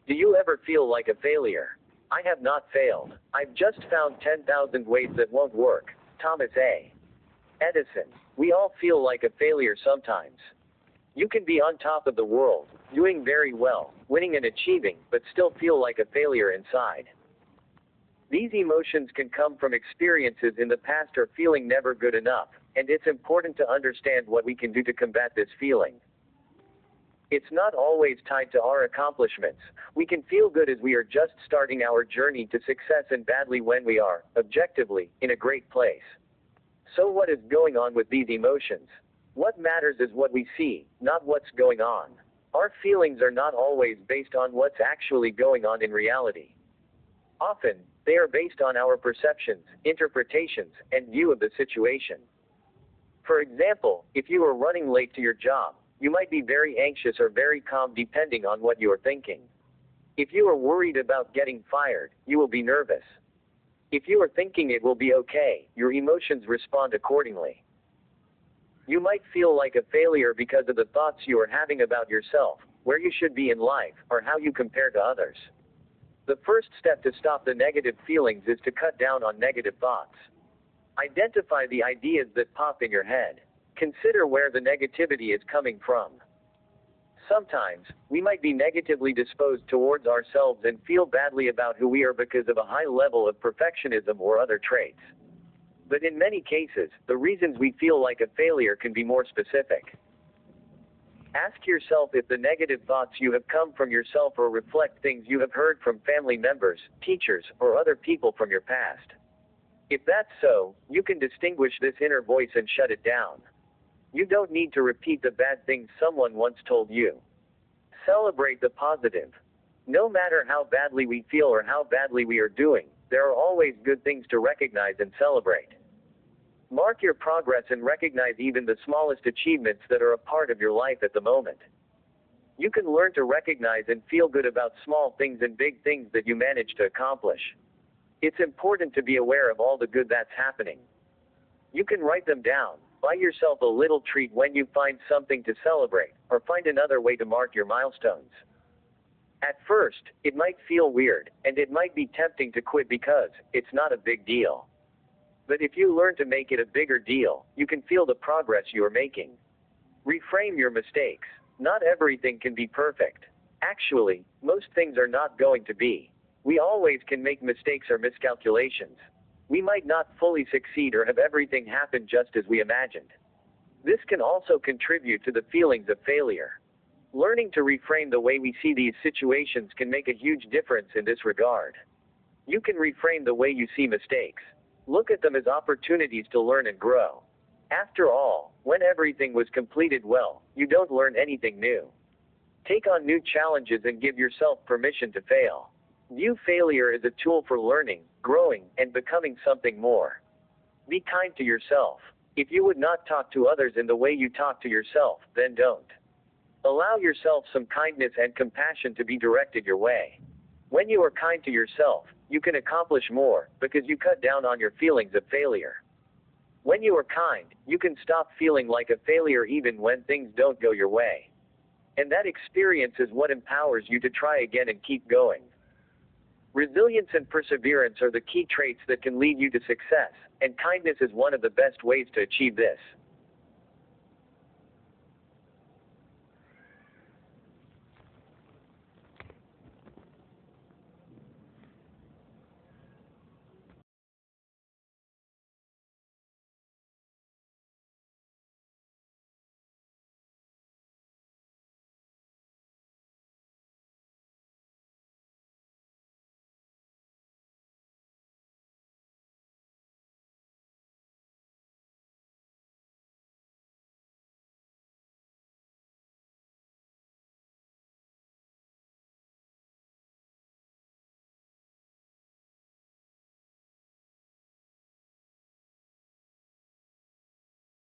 Do you ever feel like a failure? I have not failed. I've just found 10,000 ways that won't work. Thomas A. Edison. We all feel like a failure sometimes. You can be on top of the world, doing very well, winning and achieving, but still feel like a failure inside. These emotions can come from experiences in the past or feeling never good enough, and it's important to understand what we can do to combat this feeling. It's not always tied to our accomplishments. We can feel good as we are just starting our journey to success and badly when we are, objectively, in a great place. So what is going on with these emotions? What matters is what we see, not what's going on. Our feelings are not always based on what's actually going on in reality. Often, they are based on our perceptions, interpretations, and view of the situation. For example, if you are running late to your job, you might be very anxious or very calm depending on what you are thinking. If you are worried about getting fired, you will be nervous. If you are thinking it will be okay, your emotions respond accordingly. You might feel like a failure because of the thoughts you are having about yourself, where you should be in life, or how you compare to others. The first step to stop the negative feelings is to cut down on negative thoughts. Identify the ideas that pop in your head. Consider where the negativity is coming from. Sometimes, we might be negatively disposed towards ourselves and feel badly about who we are because of a high level of perfectionism or other traits. But in many cases, the reasons we feel like a failure can be more specific. Ask yourself if the negative thoughts you have come from yourself or reflect things you have heard from family members, teachers, or other people from your past. If that's so, you can distinguish this inner voice and shut it down. You don't need to repeat the bad things someone once told you. Celebrate the positive. No matter how badly we feel or how badly we are doing, there are always good things to recognize and celebrate. Mark your progress and recognize even the smallest achievements that are a part of your life at the moment. You can learn to recognize and feel good about small things and big things that you manage to accomplish. It's important to be aware of all the good that's happening. You can write them down, buy yourself a little treat when you find something to celebrate, or find another way to mark your milestones. At first, it might feel weird, and it might be tempting to quit because it's not a big deal. But if you learn to make it a bigger deal, you can feel the progress you are making. Reframe your mistakes. Not everything can be perfect. Actually, most things are not going to be. We always can make mistakes or miscalculations. We might not fully succeed or have everything happen just as we imagined. This can also contribute to the feelings of failure. Learning to reframe the way we see these situations can make a huge difference in this regard. You can reframe the way you see mistakes. Look at them as opportunities to learn and grow. After all, when everything was completed well, you don't learn anything new. Take on new challenges and give yourself permission to fail. View failure as a tool for learning, growing, and becoming something more. Be kind to yourself. If you would not talk to others in the way you talk to yourself, then don't. Allow yourself some kindness and compassion to be directed your way. When you are kind to yourself, you can accomplish more, because you cut down on your feelings of failure. When you are kind, you can stop feeling like a failure even when things don't go your way. And that experience is what empowers you to try again and keep going. Resilience and perseverance are the key traits that can lead you to success, and kindness is one of the best ways to achieve this.